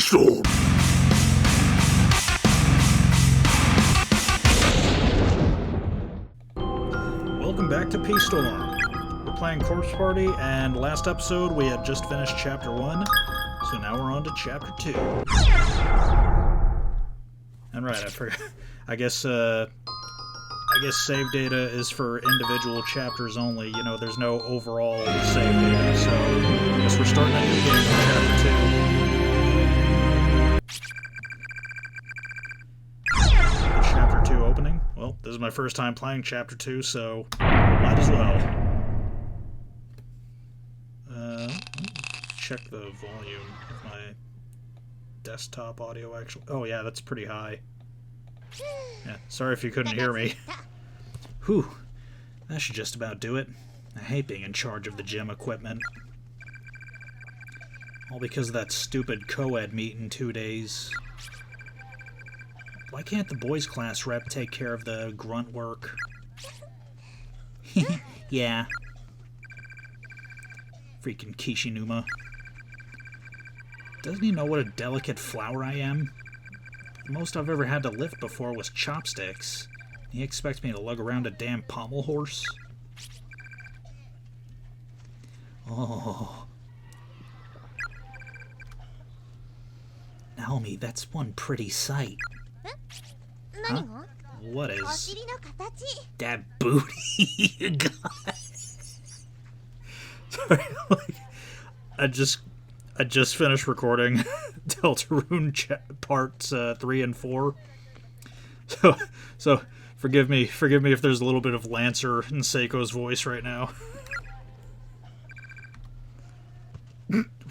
Paystorm! Welcome back to Paystorm. We're playing Corpse Party, and last episode we had just finished Chapter 1, so now we're on to Chapter 2. And right, I forgot. I guess save data is for individual chapters only. You know, there's no overall save data, so I guess we're starting a new game for Chapter 2. Chapter 2 opening. Well, this is my first time playing Chapter 2, so might as well. Check the volume of my desktop audio, actually. Oh, yeah, that's pretty high. Yeah, sorry if you couldn't hear me. Whew, that should just about do it. I hate being in charge of the gym equipment. All because of that stupid co-ed meet in 2 days. Why can't the boys class rep take care of the grunt work? Yeah. Freaking Kishinuma. Doesn't he know what a delicate flower I am? The most I've ever had to lift before was chopsticks. He expects me to lug around a damn pommel horse? Oh. Naomi, that's one pretty sight. Huh? What is that booty you got? Sorry, I just finished recording Deltarune parts 3 and 4. So forgive me if there's a little bit of Lancer in Seiko's voice right now.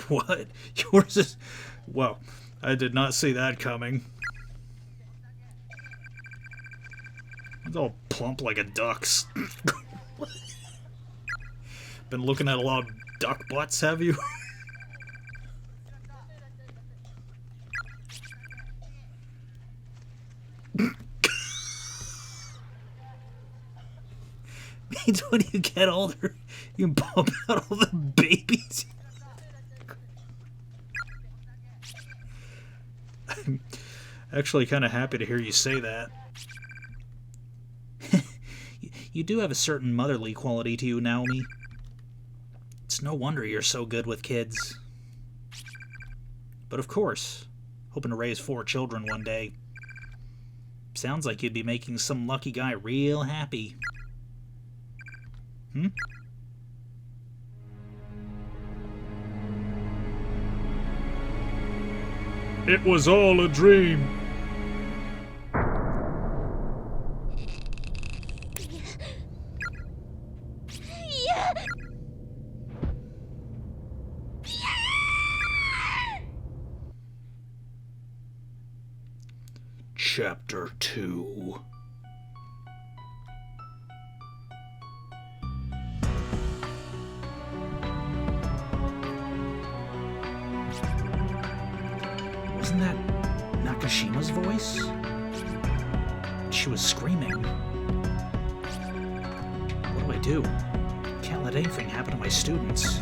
What? Yours is... Well, I did not see that coming. It's all plump like a duck's. Been looking at a lot of duck butts, have you? Means when you get older, you bump out all the babies. I'm actually kind of happy to hear you say that. You do have a certain motherly quality to you, Naomi. It's no wonder you're so good with kids. But of course, hoping to raise 4 children one day. Sounds like you'd be making some lucky guy real happy. Hmm? It was all a dream. Chapter 2. Wasn't that Nakashima's voice? She was screaming. What do? Can't let anything happen to my students.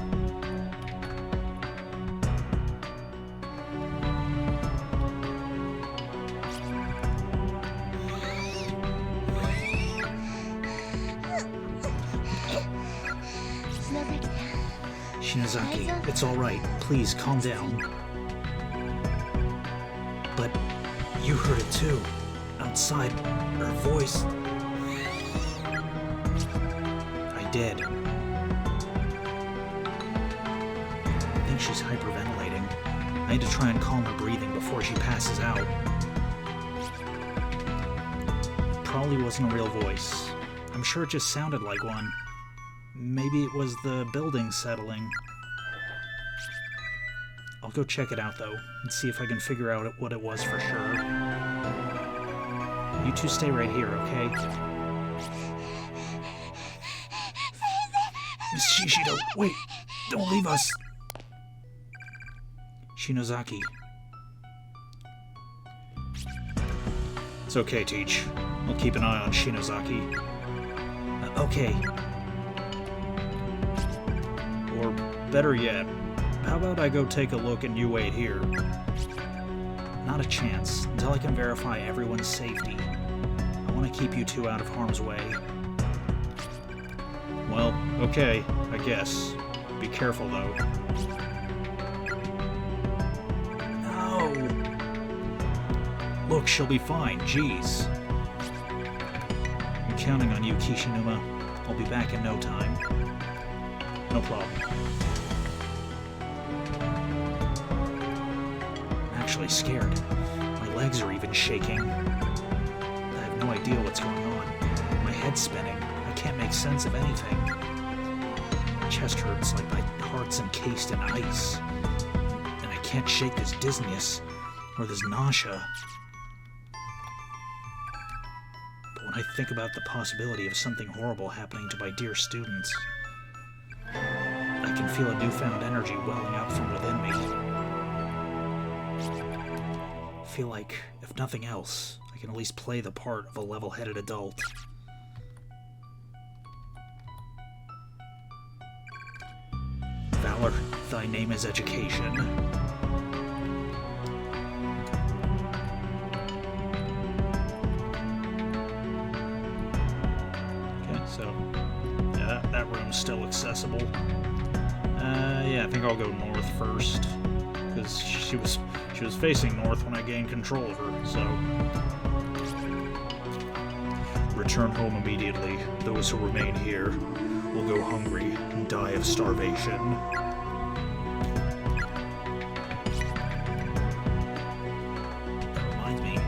Shinozaki, it's all right. Please, calm down. But you heard it too. Outside, her voice. I did. I think she's hyperventilating. I need to try and calm her breathing before she passes out. Probably wasn't a real voice. I'm sure it just sounded like one. Maybe it was the building settling. I'll go check it out, though, and see if I can figure out what it was for sure. You two stay right here, okay? Miss Shishido, wait! Don't leave us! Shinozaki. It's okay, Teach. I'll keep an eye on Shinozaki. Okay. Or better yet, how about I go take a look and you wait here? Not a chance, until I can verify everyone's safety. I want to keep you two out of harm's way. Well, okay, I guess. Be careful, though. No! Look, she'll be fine, jeez. I'm counting on you, Kishinuma. I'll be back in no time. No problem. I'm actually scared. My legs are even shaking. I have no idea what's going on. My head's spinning. I can't make sense of anything. My chest hurts like my heart's encased in ice. And I can't shake this dizziness or this nausea. But when I think about the possibility of something horrible happening to my dear students, I can feel a newfound energy welling up from within me. I feel like, if nothing else, I can at least play the part of a level-headed adult. Valor, thy name is education. Okay, so yeah, that room's still accessible. Yeah, I think I'll go north first, because she was facing north when I gained control of her. So return home immediately. Those who remain here will go hungry and die of starvation. That reminds me.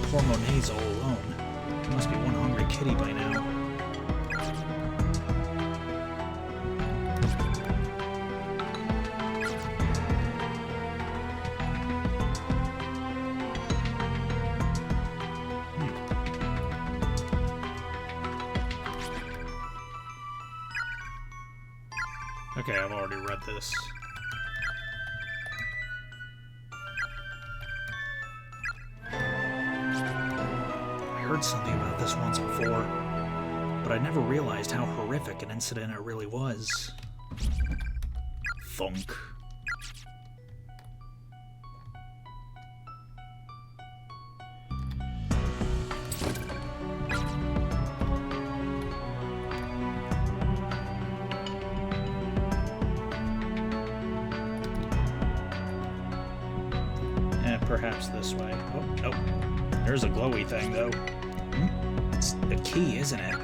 Poor Monet's all alone. There must be one hungry kitty by now. Okay, I've already read this. I heard something about this once before, but I never realized how horrific an incident it really was. Thunk. Perhaps this way. Oh, nope. There's a glowy thing, though. It's a key, isn't it?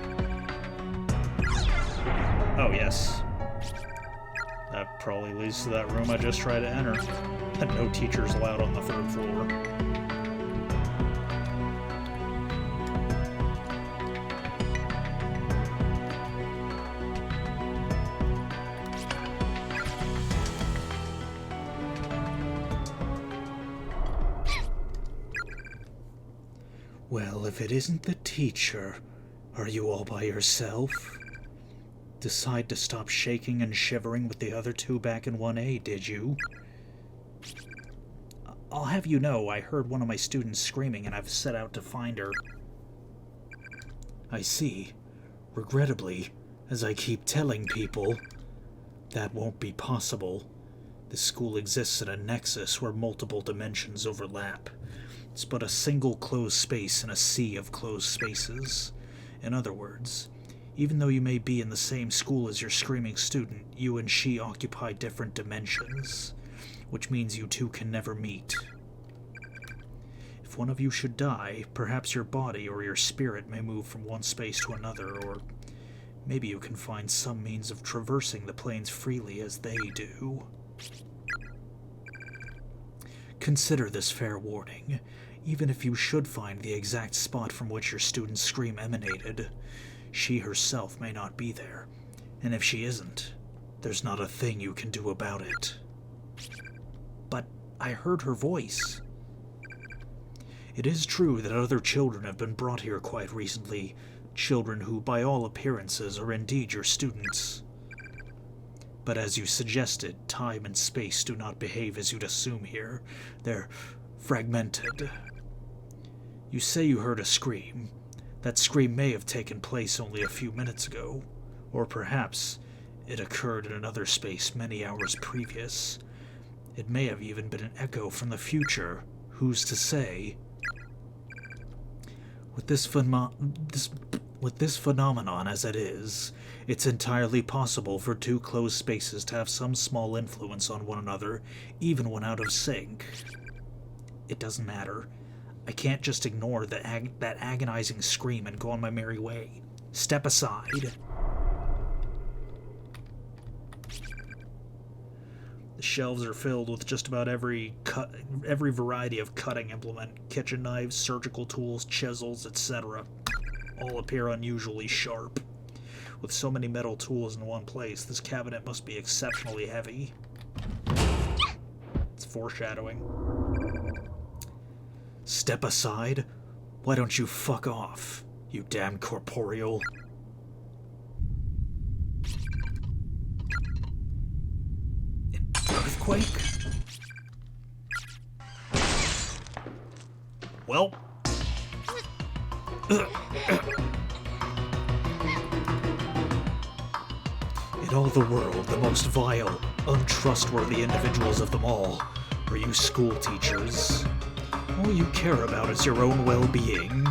Oh, yes. That probably leads to that room I just tried to enter. No teachers allowed on the 3rd floor. Well, if it isn't the teacher, are you all by yourself? Decide to stop shaking and shivering with the other two back in 1A, did you? I'll have you know, I heard one of my students screaming and I've set out to find her. I see. Regrettably, as I keep telling people, that won't be possible. This school exists in a nexus where multiple dimensions overlap. It's but a single closed space in a sea of closed spaces. In other words, even though you may be in the same school as your screaming student, you and she occupy different dimensions, which means you two can never meet. If one of you should die, perhaps your body or your spirit may move from one space to another, or maybe you can find some means of traversing the planes freely as they do. Consider this fair warning. Even if you should find the exact spot from which your student's scream emanated, she herself may not be there, and if she isn't, there's not a thing you can do about it. But I heard her voice. It is true that other children have been brought here quite recently, children who, by all appearances, are indeed your students. But as you suggested, time and space do not behave as you'd assume here. They're fragmented. You say you heard a scream. That scream may have taken place only a few minutes ago, or perhaps it occurred in another space many hours previous. It may have even been an echo from the future. Who's to say? With this phenomenon as it is, it's entirely possible for two closed spaces to have some small influence on one another, even when out of sync. It doesn't matter. I can't just ignore that agonizing scream and go on my merry way. Step aside. The shelves are filled with just about every variety of cutting implement, kitchen knives, surgical tools, chisels, etc. All appear unusually sharp. With so many metal tools in one place, this cabinet must be exceptionally heavy. It's foreshadowing. Step aside? Why don't you fuck off, you damn corporeal? An earthquake? Well... In all the world, the most vile, untrustworthy individuals of them all are you school teachers. All you care about is your own well-being.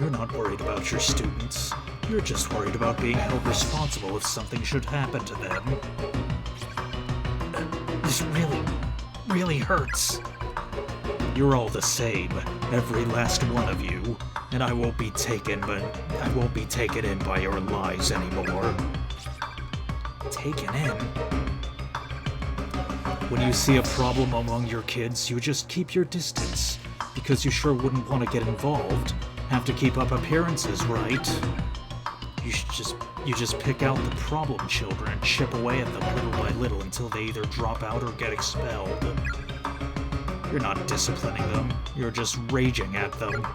You're not worried about your students. You're just worried about being held responsible if something should happen to them. This really hurts. You're all the same, every last one of you, and I won't be taken in by your lies anymore. Taken in? When you see a problem among your kids, you just keep your distance, because you sure wouldn't want to get involved. Have to keep up appearances, right? You just pick out the problem children and chip away at them little by little until they either drop out or get expelled. You're not disciplining them, you're just raging at them.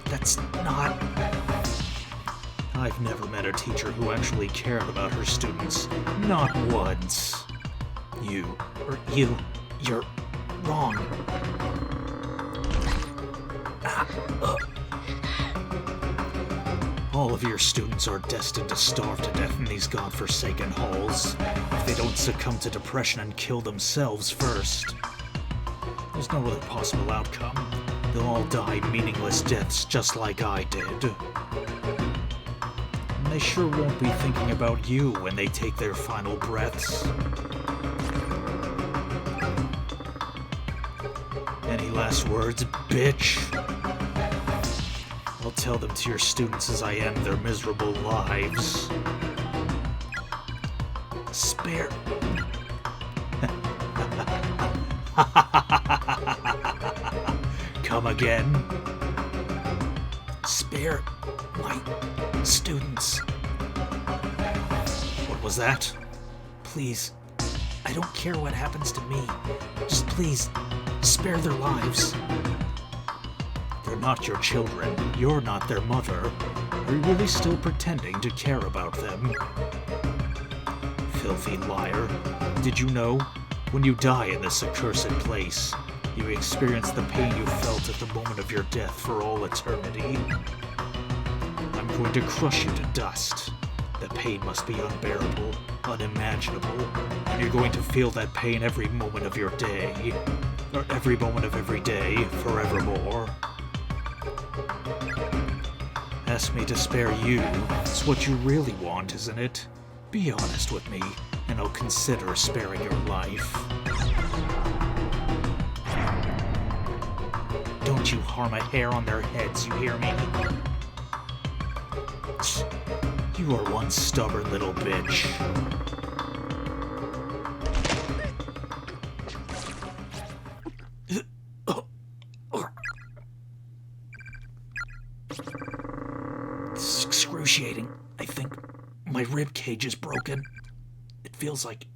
That's not... I've never met a teacher who actually cared about her students. Not once. You're wrong. All of your students are destined to starve to death in these godforsaken halls, if they don't succumb to depression and kill themselves first. There's no other possible outcome. They'll all die meaningless deaths just like I did. And they sure won't be thinking about you when they take their final breaths. Any last words, bitch? I'll tell them to your students as I end their miserable lives. Spare... Come again? Spare my students. What was that? Please, I don't care what happens to me. Just please, spare their lives. They're not your children. You're not their mother. Are you really still pretending to care about them? Filthy liar. Did you know? When you die in this accursed place, you experience the pain you felt at the moment of your death for all eternity. I'm going to crush you to dust. The pain must be unbearable, unimaginable, and you're going to feel that pain every moment of your day, or every moment of every day, forevermore. Ask me to spare you. It's what you really want, isn't it? Be honest with me, and I'll consider sparing your life. Don't you harm a hair on their heads, you hear me? You are one stubborn little bitch. This is excruciating. I think my rib cage is broken. It feels like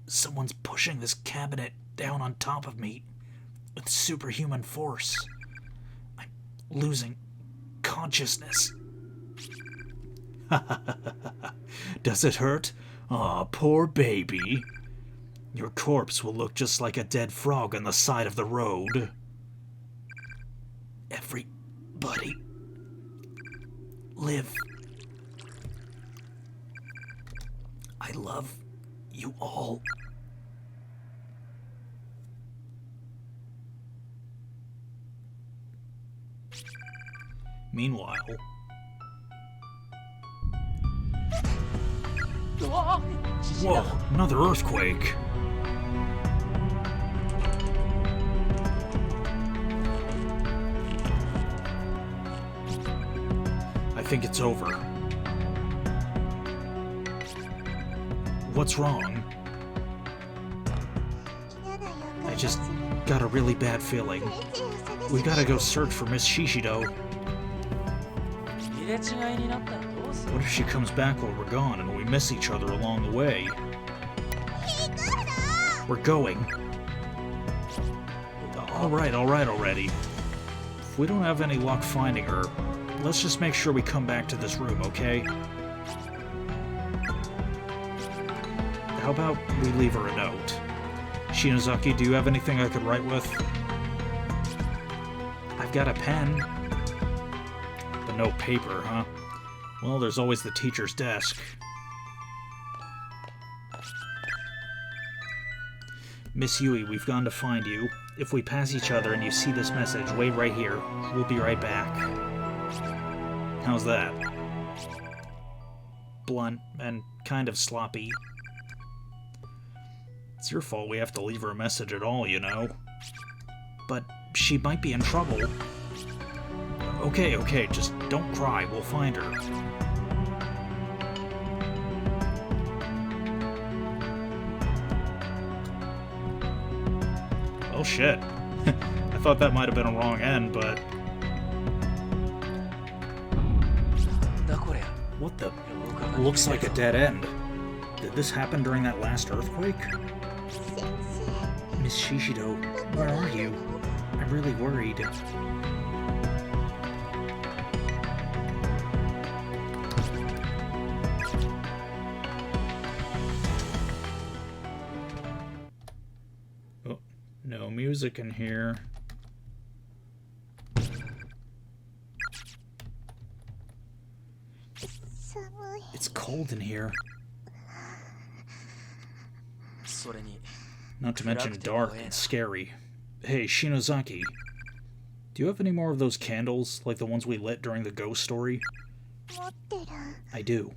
someone's pushing this cabinet down on top of me with superhuman force. I'm losing consciousness. Does it hurt? Aw, poor baby. Your corpse will look just like a dead frog on the side of the road. Everybody live. I love you all. Meanwhile... Whoa, another earthquake! I think it's over. What's wrong? I just got a really bad feeling. We gotta go search for Miss Shishido. What if she comes back while we're gone and we miss each other along the way? We're going. Alright already. If we don't have any luck finding her, let's just make sure we come back to this room, okay? How about we leave her a note? Shinozaki, do you have anything I could write with? I've got a pen. But no paper, huh? Well, there's always the teacher's desk. Miss Yui, we've gone to find you. If we pass each other and you see this message, wait right here. We'll be right back. How's that? Blunt and kind of sloppy. It's your fault we have to leave her a message at all, you know. But she might be in trouble. Okay, just don't cry. We'll find her. Oh shit. I thought that might have been a wrong end, but... What the... Looks like a dead end. Did this happen during that last earthquake? Miss Shishido, where are you? I'm really worried. Oh, no music in here. It's cold in here. Not to mention dark and scary. Hey, Shinozaki. Do you have any more of those candles, like the ones we lit during the ghost story? I do.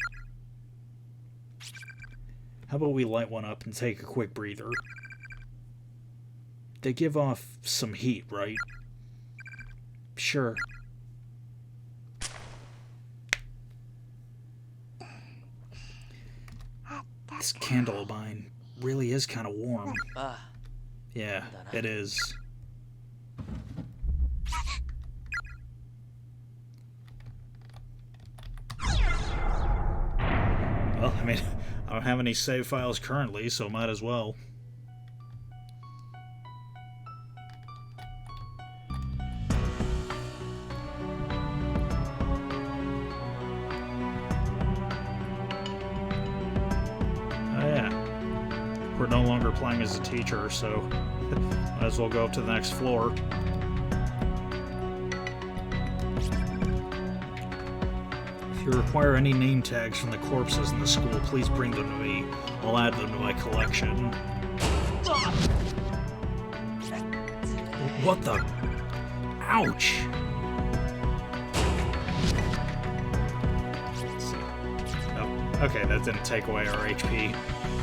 How about we light one up and take a quick breather? They give off some heat, right? Sure. This candle of mine really is kind of warm. Yeah, it is. Well, I mean, I don't have any save files currently, so might as well. We're no longer playing as a teacher, so might as well go up to the next floor. If you require any name tags from the corpses in the school, please bring them to me. I'll add them to my collection. What the? Ouch! Oh, okay, that didn't take away our HP.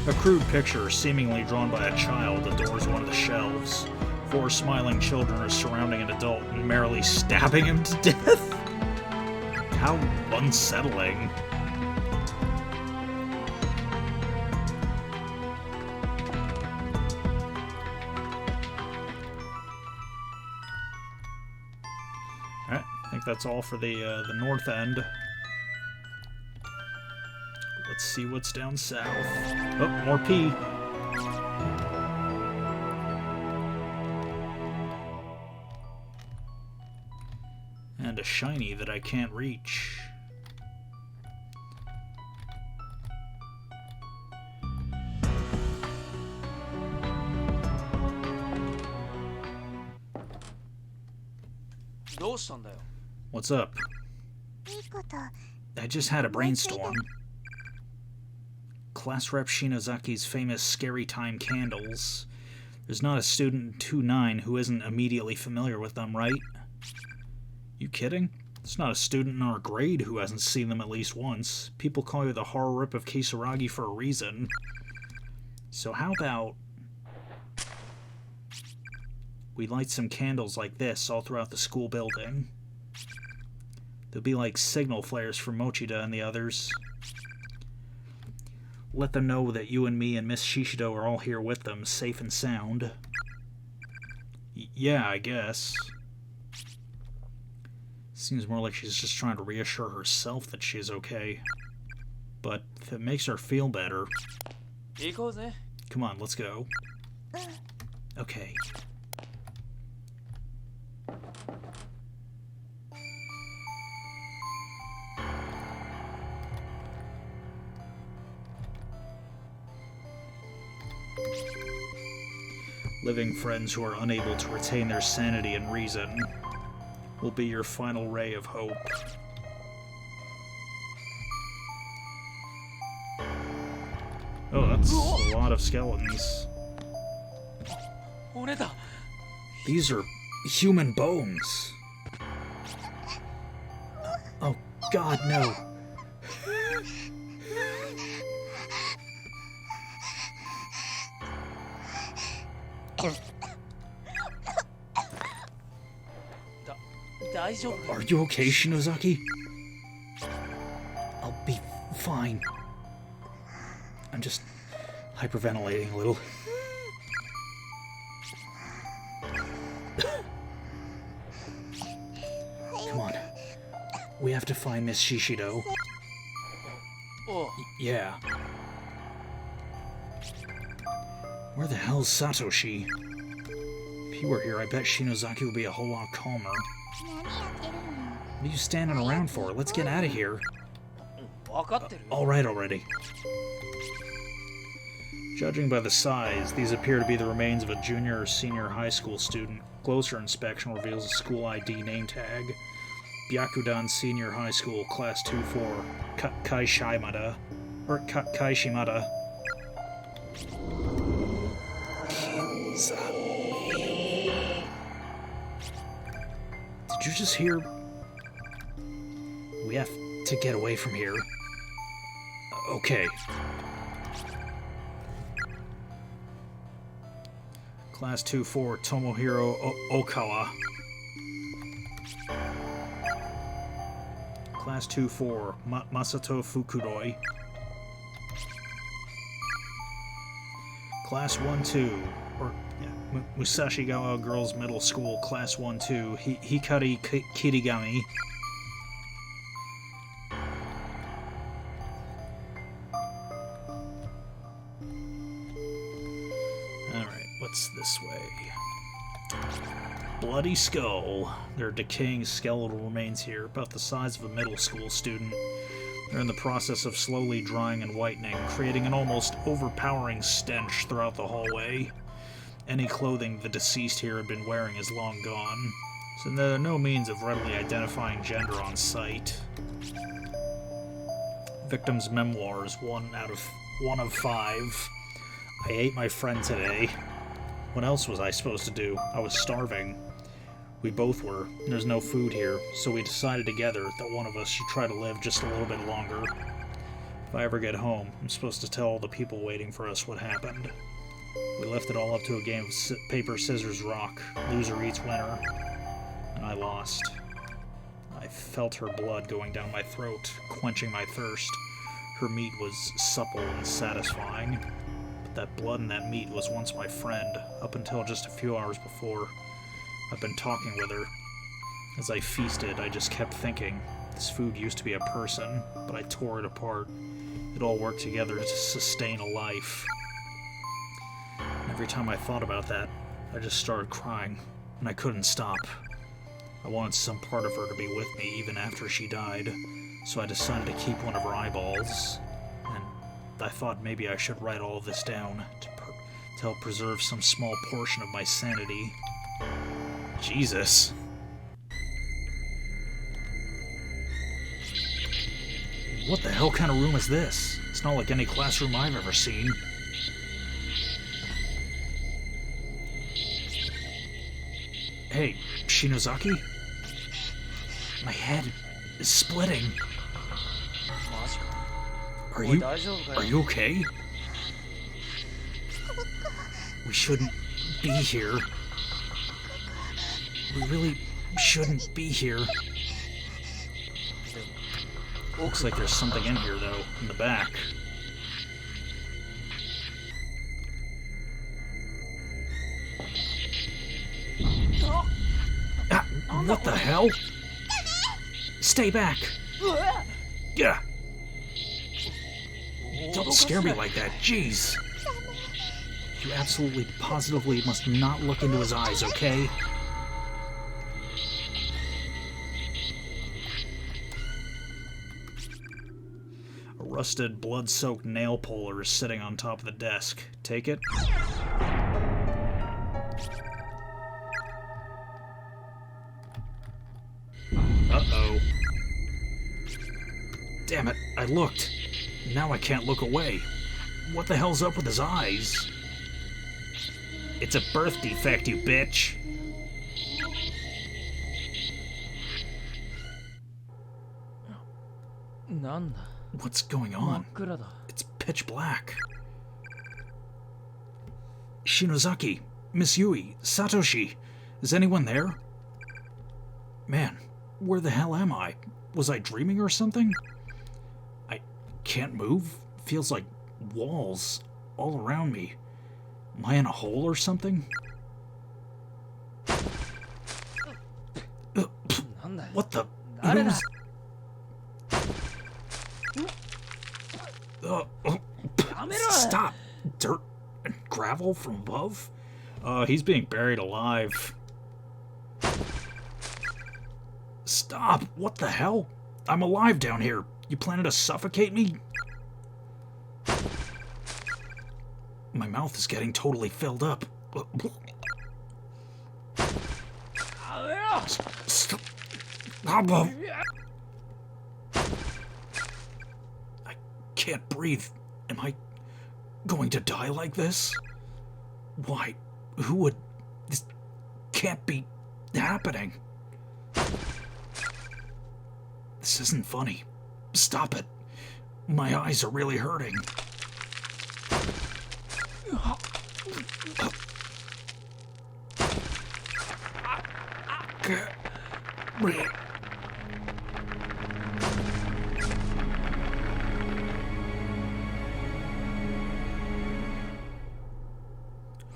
A crude picture, seemingly drawn by a child, adores one of the shelves. 4 smiling children are surrounding an adult and merrily stabbing him to death. How unsettling. Alright, I think that's all for the north end. Let's see what's down south. Oh, more pee. And a shiny that I can't reach. What's up? I just had a brainstorm. Class Rep Shinozaki's famous Scary Time candles. There's not a student in 2-9 who isn't immediately familiar with them, right? You kidding? There's not a student in our grade who hasn't seen them at least once. People call you the horror rip of Kisaragi for a reason. So how about we light some candles like this all throughout the school building? They'll be like signal flares for Mochida and the others. Let them know that you and me and Miss Shishido are all here with them, safe and sound. Yeah, I guess. Seems more like she's just trying to reassure herself that she's okay. But if it makes her feel better... Come on, let's go. Okay. Living friends who are unable to retain their sanity and reason will be your final ray of hope. Oh, that's a lot of skeletons. These are human bones. Oh, God, no. Are you okay, Shinozaki? I'll be fine. I'm just hyperventilating a little. Come on. We have to find Miss Shishido. Yeah. Where the hell's Satoshi? If he were here, I bet Shinozaki would be a whole lot calmer. What are you standing around for? Let's get out of here. Alright already. Judging by the size, these appear to be the remains of a junior or senior high school student. Closer inspection reveals a school ID name tag. Byakudan Senior High School, Class 2-4. Kaishimada. Kaishimada. Did you just hear? We have to get away from here. Okay. Class 2-4, Tomohiro Okawa. Class 2-4, Masato Fukudoi. Class 1-2, Musashigawa Girls Middle School, Class 1-2, Hikari Kirigami. Alright, what's this way? Bloody Skull. There are decaying skeletal remains here, about the size of a middle school student. They're in the process of slowly drying and whitening, creating an almost overpowering stench throughout the hallway. Any clothing the deceased here had been wearing is long gone, so there are no means of readily identifying gender on sight. Victim's memoirs, 1 of 5. I ate my friend today. What else was I supposed to do? I was starving. We both were. There's no food here, so we decided together that one of us should try to live just a little bit longer. If I ever get home, I'm supposed to tell all the people waiting for us what happened. We left it all up to a game of paper, scissors, rock. Loser eats winner. And I lost. I felt her blood going down my throat, quenching my thirst. Her meat was supple and satisfying. But that blood and that meat was once my friend, up until just a few hours before. I've been talking with her. As I feasted, I just kept thinking, this food used to be a person, but I tore it apart. It all worked together to sustain a life. Every time I thought about that, I just started crying, and I couldn't stop. I wanted some part of her to be with me even after she died, so I decided to keep one of her eyeballs. And I thought maybe I should write all of this down to help preserve some small portion of my sanity. Jesus. What the hell kind of room is this? It's not like any classroom I've ever seen. Hey, Shinozaki? My head is splitting. マジか。 Are おい you 大丈夫かよ。 are you okay? We shouldn't be here. We really shouldn't be here. Looks like there's something in here though, in the back. Ah, what the hell? Stay back! Yeah! Don't scare me like that, jeez! You absolutely, positively must not look into his eyes, okay? A rusted, blood-soaked nail puller is sitting on top of the desk. Take it? Uh-oh. Damn it, I looked. Now I can't look away. What the hell's up with his eyes? It's a birth defect, you bitch. What's going on? It's pitch black. Shinozaki, Miss Yui, Satoshi, is anyone there? Man, where the hell am I? Was I dreaming or something? I can't move. Feels like walls all around me. Am I in a hole or something? What the? Who's... Stop! Dirt and gravel from above? He's being buried alive. Stop! What the hell? I'm alive down here. You planning to suffocate me? My mouth is getting totally filled up. Stop. I can't breathe. Am I going to die like this? Why? Who would... This can't be happening. This isn't funny. Stop it. My eyes are really hurting.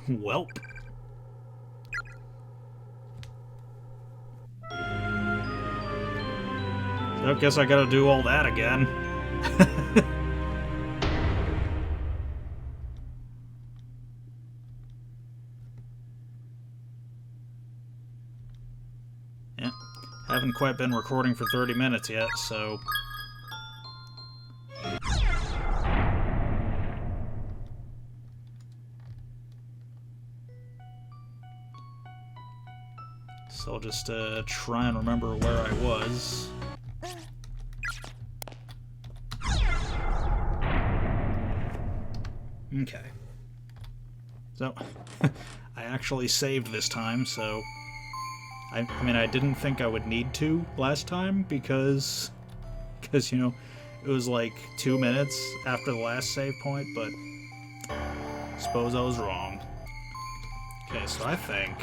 Welp. So I guess I gotta do all that again. Yeah, haven't quite been recording for 30 minutes yet, so... So I'll just try and remember where I was. Okay. So, I actually saved this time, so... I mean, I didn't think I would need to last time, because, you know, it was like 2 minutes after the last save point, but I suppose I was wrong. Okay, so I think...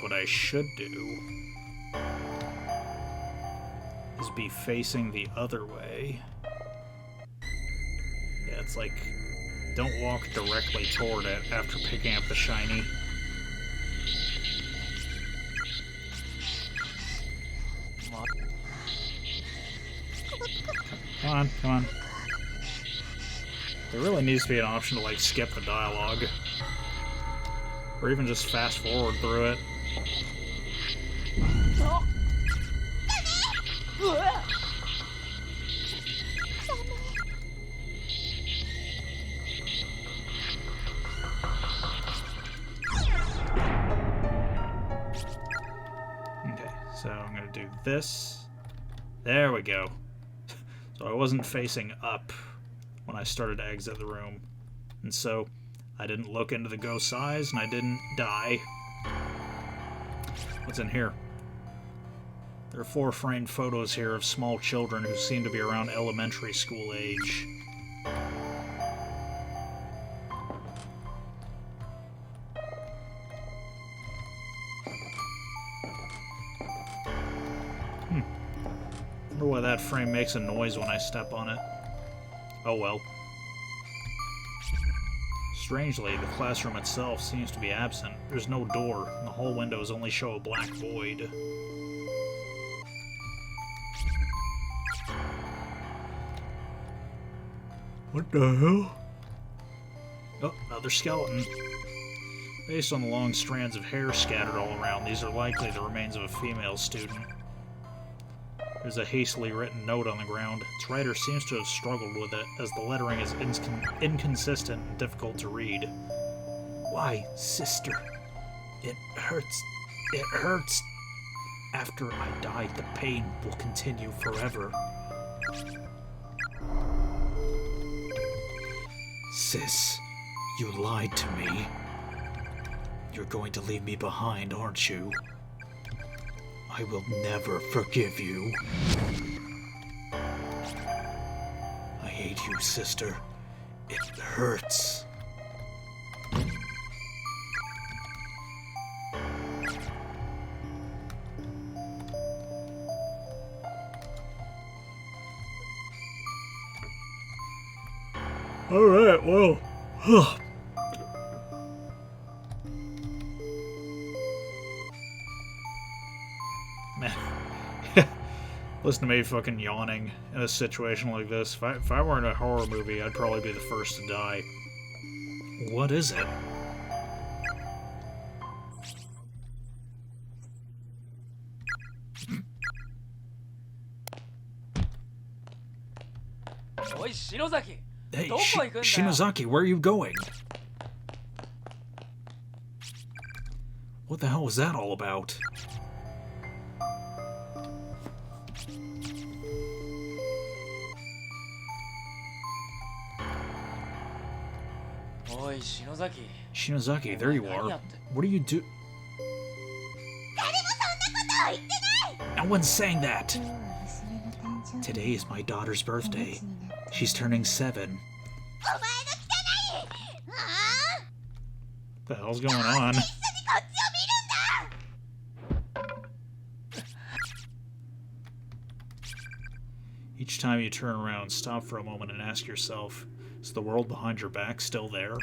what I should do is be facing the other way. Yeah, it's like, don't walk directly toward it after picking up the shiny. Come on, come on. There really needs to be an option to, like, skip the dialogue. Or even just fast forward through it. Okay, so I'm gonna do this. There we go. So I wasn't facing up when I started to exit the room. And so I didn't look into the ghost's eyes, and I didn't die. What's in here? There are 4 framed photos here of small children who seem to be around elementary school age. Wonder why that frame makes a noise when I step on it. Oh well. Strangely, the classroom itself seems to be absent. There's no door, and the hall windows only show a black void. What the hell? Oh, another skeleton. Based on the long strands of hair scattered all around, these are likely the remains of a female student. There's a hastily written note on the ground. Its writer seems to have struggled with it, as the lettering is inconsistent and difficult to read. Why, sister? It hurts. It hurts. After I die, the pain will continue forever. Sis, you lied to me. You're going to leave me behind, aren't you? I will never forgive you. I hate you, sister. It hurts. Alright, well. Man. Listen to me fucking yawning in a situation like this. If I were in a horror movie, I'd probably be the first to die. What is it? Oi, Shinozaki! Hey, どこ行くんだよ? Shinozaki, where are you going? What the hell was that all about? Oi, Shinozaki. Shinozaki, there you are. What do you do? No one's saying that! Today is my daughter's birthday. She's turning 7. What the hell's going on? Each time you turn around, stop for a moment and ask yourself, is the world behind your back still there?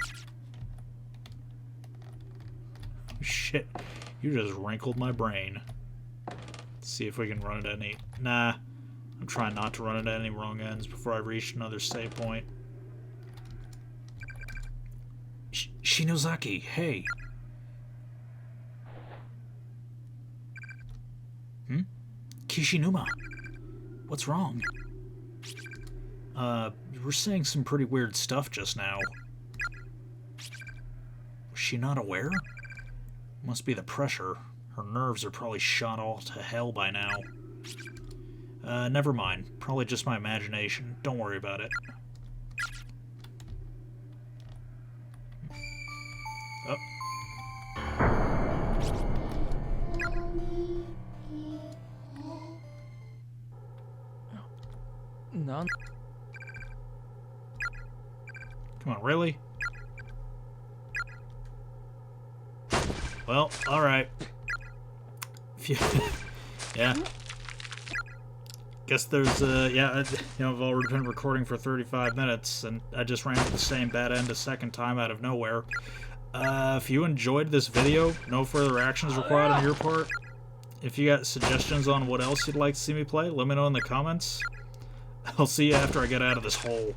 Shit, you just wrinkled my brain. Let's see if we can run it at any... Nah, I'm trying not to run it at any wrong ends before I reach another save point. Shinozaki, hey. Kishinuma, what's wrong? You were saying some pretty weird stuff just now. Was she not aware? Must be the pressure. Her nerves are probably shot all to hell by now. Never mind. Probably just my imagination. Don't worry about it. Oh. None. Come on, really? Well, alright. Yeah. Guess there's, yeah, I've already been recording for 35 minutes, and I just ran into the same bad end a second time out of nowhere. If you enjoyed this video, no further actions required on your part. If you got suggestions on what else you'd like to see me play, let me know in the comments. I'll see you after I get out of this hole.